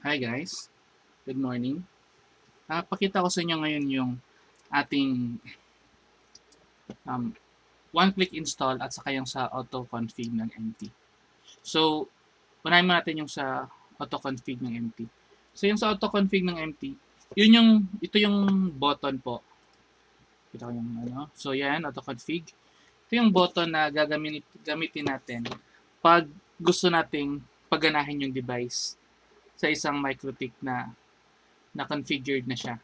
Hi guys, good morning. Pakita ko sa inyo ngayon yung ating um, one-click install at saka yung sa auto-config ng MT. So, unahin natin yung sa auto-config ng MT. So, yung sa auto-config ng MT, ito yung button po. Kita ko yung ano. So, yan, auto-config. Ito yung button na gamitin natin pag gusto nating pagganahin yung device sa isang Mikrotik na configured na siya.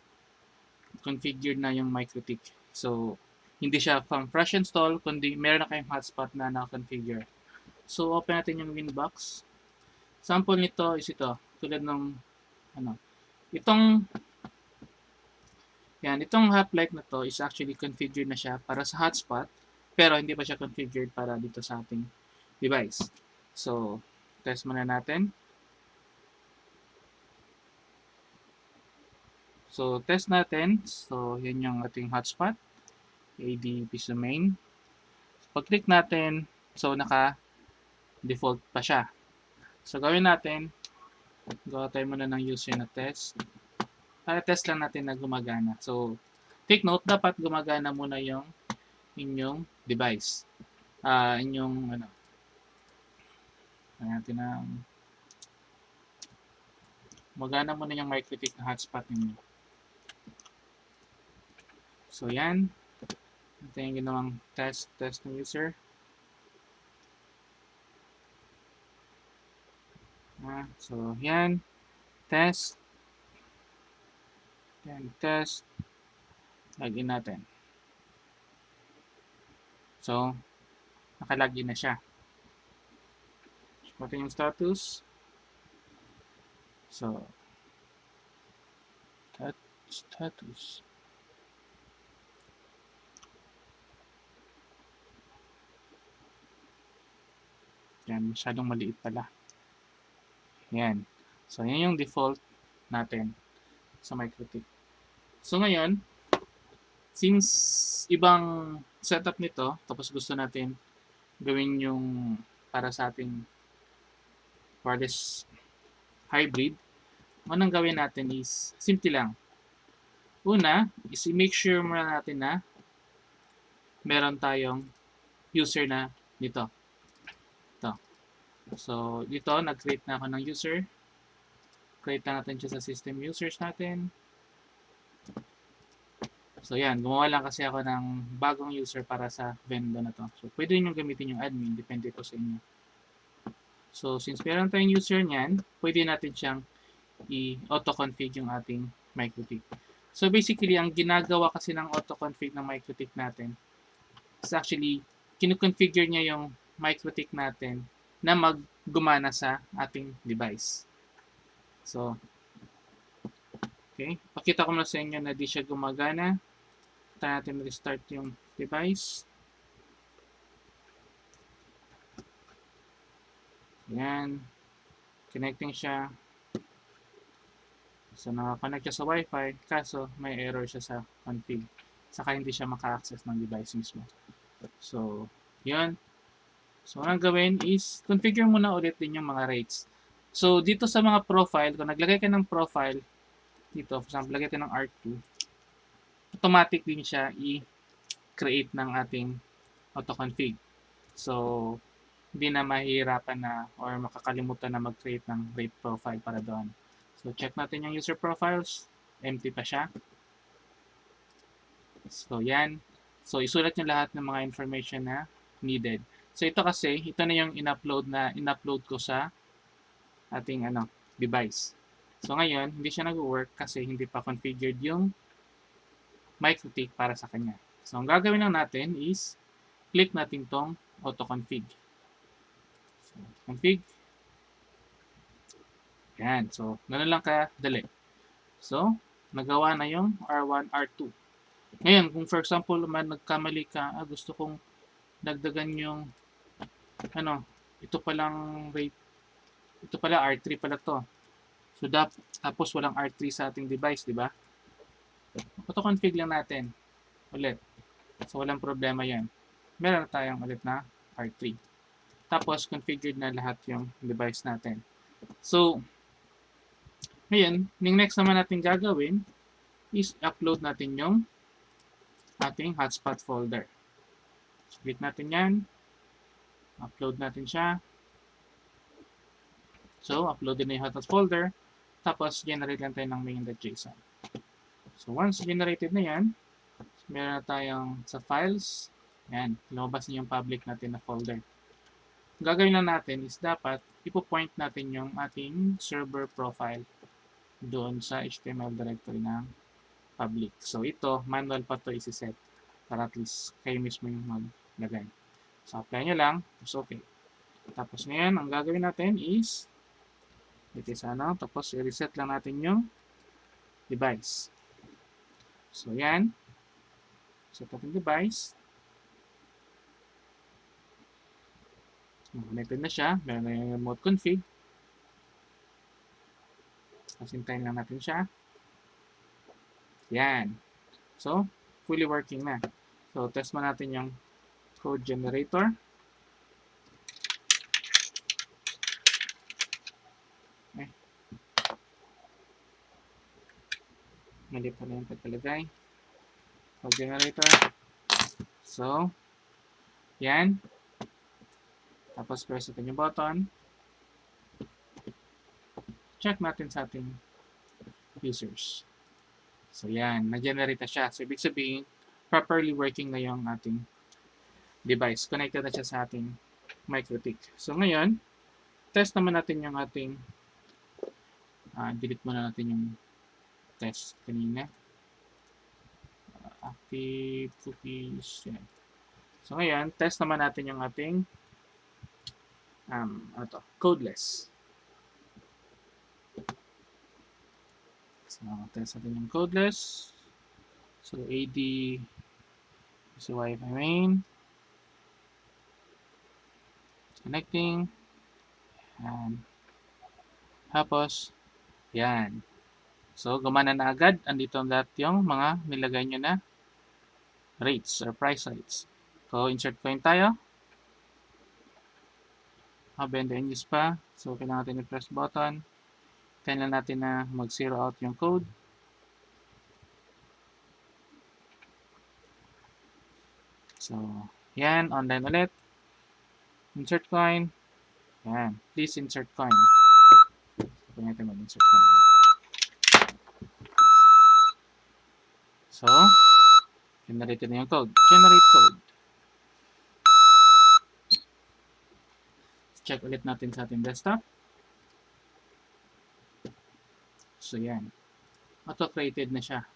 Configured na yung Mikrotik. So, hindi siya pang fresh install, kundi meron na kayong hotspot na naka-configure. So, open natin yung Winbox. Sample nito is ito. Tulad ng, ano, itong, itong half-life na to is actually configured na siya para sa hotspot, pero hindi pa siya configured para dito sa ating device. So, test muna natin. So, test natin. So, yan yung ating hotspot. AD piso main. Pag-click natin, so naka-default pa siya. So, gawin natin, gawa tayo muna ng user na test. Para test lang natin na gumagana. So, take note, dapat gumagana muna yung inyong device. Natin ang gumagana muna yung Mikrotik na hotspot ninyo. So, yan. Ito yung ginawang test ng user. So, yan. Test. Yan, test. Login natin. So, nakalagin na siya. Ito yung status. So, status. Yan, masyadong maliit pala. Yan. So, yan yung default natin sa Mikrotik. So, ngayon, since ibang setup nito, tapos gusto natin gawin yung para sa ating wireless hybrid, unang gawin natin is simple lang. Una, is i-make sure muna natin na meron tayong user na dito. Ito. So, dito, nag-create na ako ng user. Create na natin siya sa system users natin. So, yan. Gumawa lang kasi ako ng bagong user para sa vendor na to. So, pwede nyo gamitin yung admin. Depende po sa inyo. So, since meron tayong user niyan, pwede natin siyang i-auto-config yung ating Mikrotik. So, basically, ang ginagawa kasi ng auto-config ng Mikrotik natin is actually, kinukonfigure niya yung Mikrotik natin na maggumana sa ating device. So, okay. Pakita ko na sa inyo na di siya gumagana. Tayo natin restart yung device. Yan. Connecting siya. So, nakakonect siya sa Wi-Fi. Kaso, may error siya sa config. Saka hindi siya maka-access ng device mismo. So, yun. So, ang gawin is, configure muna ulit din yung mga rates. So, dito sa mga profile, kung naglagay ka ng profile, dito, for example, lagay tayo ng R2, automatic din siya i-create ng ating autoconfig. So, hindi na mahihirapan na or makakalimutan na mag-create ng rate profile para doon. So, check natin yung user profiles. Empty pa siya. So, yan. So, isulat nyo lahat ng mga information na needed. So, ito kasi, ito na yung in-upload ko sa ating device. So, ngayon, hindi siya nag-work kasi hindi pa configured yung Mikrotik para sa kanya. So, ang gagawin lang natin is click natin tong autoconfig. So, config. Yan. So, ganoon lang kadali. So, nagawa na yung R1, R2. Ngayon, kung for example, nagkamali ka, gusto kong dagdagan yung ito palang rate, ito pala R3 pala to. So, tapos walang R3 sa ating device, di ba? Auto-config lang natin ulit. So, walang problema yan. Meron na tayong ulit na R3. Tapos, configured na lahat yung device natin. So, Ngayon, yung next naman natin gagawin is upload natin yung ating hotspot folder. So, click natin yan. Upload natin siya. So, uploaded na yung hotspot folder. Tapos, generate lang tayo ng main.json. So, once generated na yan, meron na tayong sa files. Yan, lumabas na yung public natin na folder. Ang gagawin lang natin is dapat ipo-point natin yung ating server profile doon sa HTML directory ng public. So, ito, manual pa to isi-set para at least kayo mismo yung maglagay. So, apply nyo lang. So, okay. Tapos ngayon, ang gagawin natin is ito is ano, tapos i-reset lang natin yung device. So, yan. Set natin device. Connected na siya. Meron na yung remote config. Tapos hintayin lang natin siya. Yan. So, fully working na. So, test mo natin yung code generator. Okay. Mali pa na yung pagkalagay. Code generator. So, yan. Tapos, press natin yung button. Check natin sa ating users. So, yan. Nag-generate na siya. So, ibig sabihin, properly working na yung ating device. Connected na siya sa ating Mikrotik. So, ngayon, test naman natin yung ating delete muna natin yung test kanina. Active cookies. Yan. So, ngayon, test naman natin yung ating codeless. So, test natin yung codeless. So, AD is the Wi-Fi main. Connecting. And, tapos, yan. So, gumana na agad. Andito lahat yung mga nilagay nyo na rates or price rates. So, insert coin tayo. Habang the use pa. So, kailangan natin i-press button. Kailangan natin na mag-zero out yung code. So, yan. Online ulit. Insert coin. Yan. Please insert coin. So, natin mag-insert coin. So, generate na yung code. Generate code. Check ulit natin sa ating desktop. So, yan. Auto-created na siya.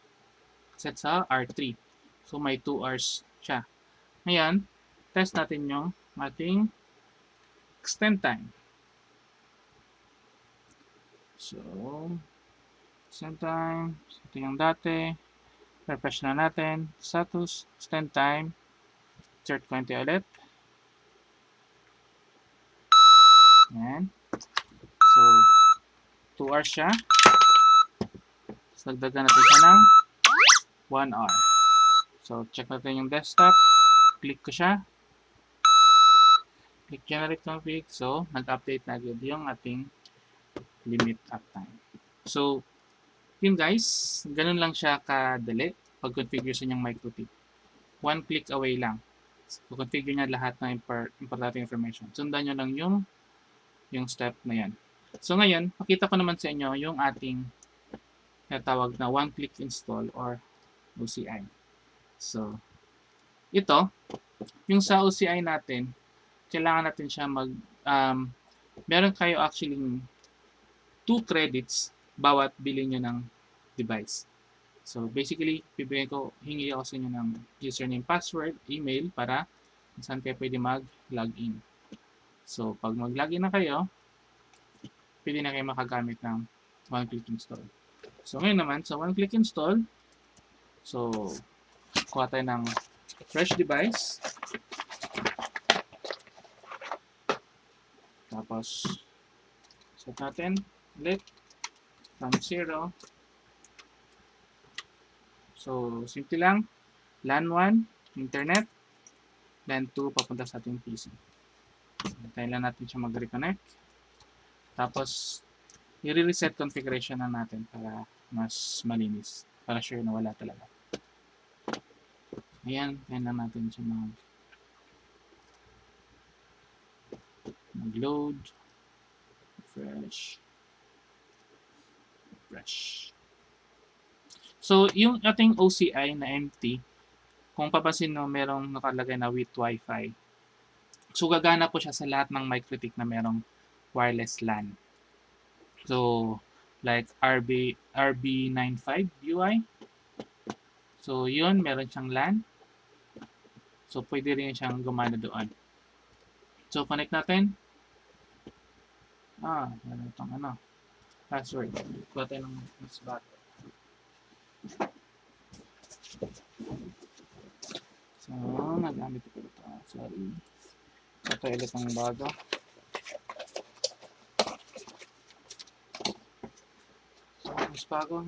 Set sa R3. So, may 2 hours siya. Ngayon, test natin yung ating extend time. So, extend time. Ito yung dati. Refresh na natin. Status, extend time. Insert 20 ulit. Yan. So, 2 hours siya. So, dagdagan natin siya ng 1 hour. So, check natin yung desktop. Click ko siya. Click generate config. So, nag-update na agad yung ating limit uptime. So, yun guys. Ganun lang siya kadali pag-configure sa inyong Mikrotik. 1 click away lang. So, configure niya lahat ng importante information. Sundan nyo lang yung step na yan. So, ngayon, pakita ko naman sa inyo yung ating natawag na one-click install or OCI. So, ito, yung sa OCI natin, kailangan natin siya meron kayo actually 2 credits bawat bili nyo ng device. So, basically, hingi ako sa inyo ng username, password, email para saan kayo pwede mag-login. So, pag mag-login na kayo, pwede na kayo makagamit ng one-click install. So, ngayon naman, sa one-click install, so, kuha tayo ng fresh device. Tapos, set natin ulit from 0. So, simple lang. LAN 1, internet. LAN 2, papunta sa ating PC. So, tayo lang natin siya mag-reconnect. Tapos, i-reset configuration na natin para mas malinis. Para sure na wala talaga. Ayan, kailangan natin siya mag-load. Fresh. So, yung ating OCI na empty, kung papansin nyo, merong nakalagay na with Wi-Fi. So, gagana po siya sa lahat ng Mikrotik na merong wireless LAN. So, like RB95 UI. So, yun, meron siyang LAN. So, pwede rin siyang gumana doon. So, connect natin. Meron itong password. Kuha tayo ng mas bago. So, nagamit ko ito. Sorry. Ito ulit ang bago. So, mas bago.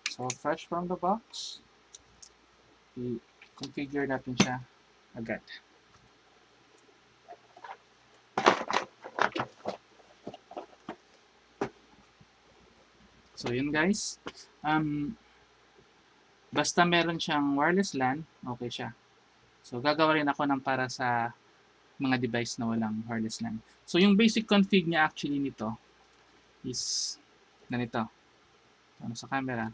So, fresh from the box. I-configure natin siya agad. So, yun guys. Basta meron siyang wireless LAN, okay siya. So, gagawa rin ako ng para sa mga device na walang wireless LAN. So, yung basic config niya actually nito is ganito. Ano sa camera.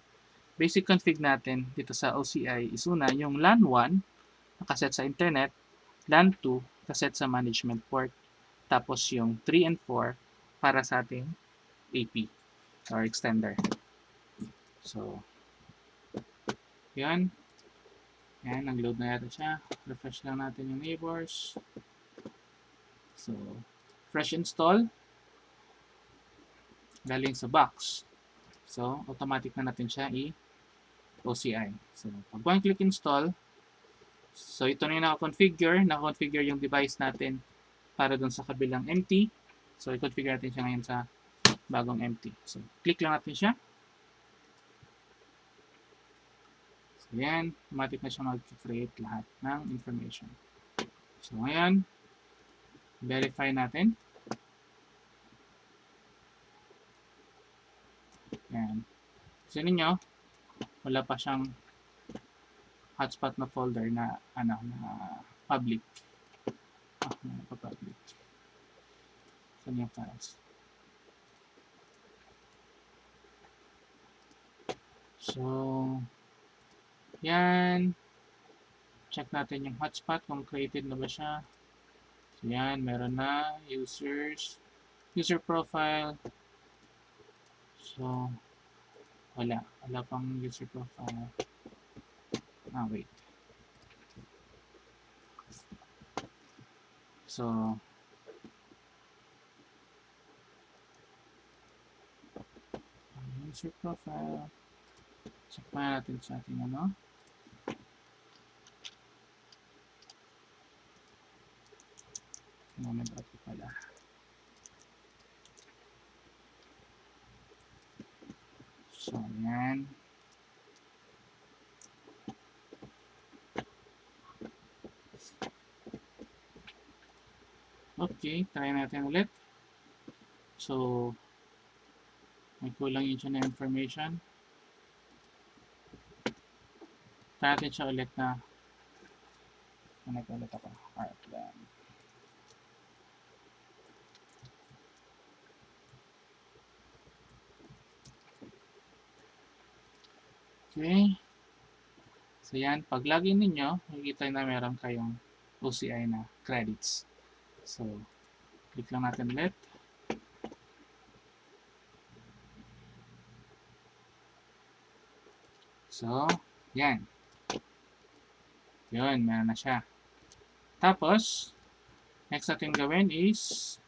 Basic config natin dito sa OCI is una, yung LAN 1 nakaset sa internet, LAN 2 nakaset sa management port, tapos yung 3 and 4 para sa ating AP or extender. So, yan. Yan, nag-load na yata siya. Refresh lang natin yung neighbors. So, fresh install. Galing sa box. So, automatic na natin siya OCI. So, pag one-click install, so ito na yung naka-configure. Naka-configure yung device natin para dun sa kabilang empty. So, i-configure natin siya ngayon sa bagong empty. So, click lang natin siya. So, yan. Automatic na siya mag-create lahat ng information. So, ngayon, verify natin. Yan. Gusto ninyo, wala pa siyang hotspot na folder na na public. Wala pa public. Saan yung files? So, yan. Check natin yung hotspot kung created na ba siya. So, yan. Meron na. Users. User profile. So, wala. Wala pang user profile. Wait. So, user profile. Check pa natin sa ating moment ako pala. So, yan. Okay, try natin ulit. So, may kulang yun siya na information. Try natin siya ulit na connect ulit ako. Arclem. Okay. So, yan. Pag login ninyo, makikita na meron kayong OCI na credits. So, click lang natin ulit. So, yan. Yun, meron na siya. Tapos, next natin gawin is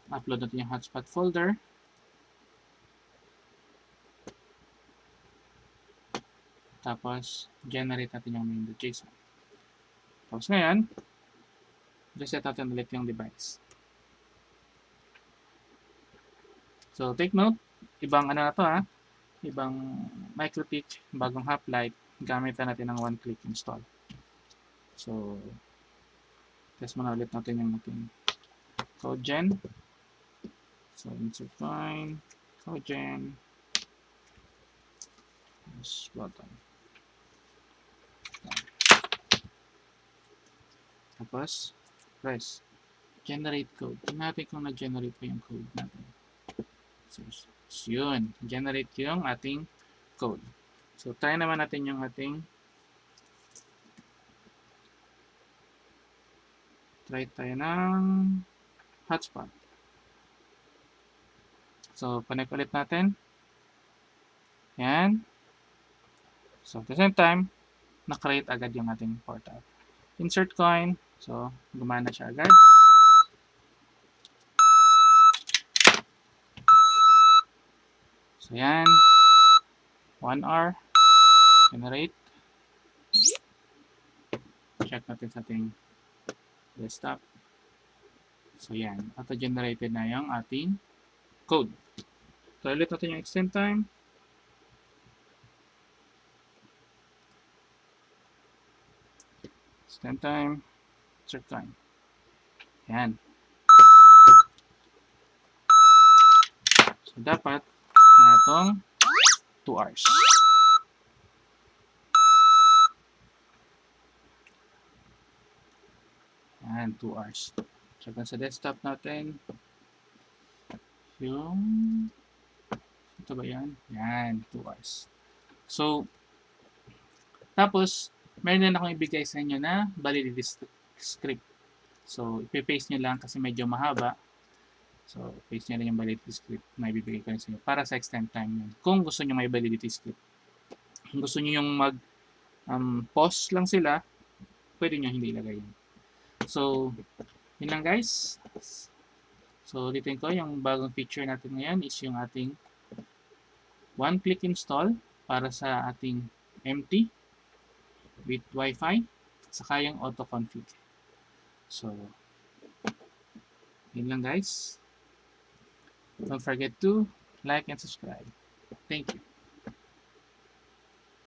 upload natin yung hotspot folder. Tapos, generate natin yung main.json. Tapos ngayon, reset natin ulit yung device. So, take note, ibang na to ibang Mikrotik, bagong half-life, gamitan natin ng one-click install. So, test muna ulit natin yung ating code gen. So, insert line, code gen, this button. Tapos, press generate code. Tingnan natin kung na-generate pa yung code natin. So, yun. Generate yung ating code. So, try naman natin yung ating try tayo ng hotspot. So, connect ulit natin. Yan. So, at the same time, na-create agad yung ating portal. Insert coin. So, gumana siya agad. So, yan. 1 hour. Generate. Check natin sa ating desktop. So, yan. Auto-generated na yung ating code. So, ulit natin yung extend time. Extend time. Insert time. Yan. So, dapat na itong 2 hours. Yan, 2 hours. Check sa desktop natin. Yung ito ba yan? Yan, 2 hours. So, tapos, meron na akong ibigay sa inyo na validity script. So, ipipaste nyo lang kasi medyo mahaba. So, paste nyo lang yung validity script na ibibigay ko rin sa inyo para sa extend time yun. Kung gusto nyo may validity script. Kung gusto nyo yung pause lang sila, pwede nyo hindi ilagay yun. So, yun lang guys. So, ulitin ko, yung bagong feature natin ngayon is yung ating one-click install para sa ating empty with Wi-Fi, saka yung Autoconfig. So, yun lang guys. Don't forget to like and subscribe. Thank you.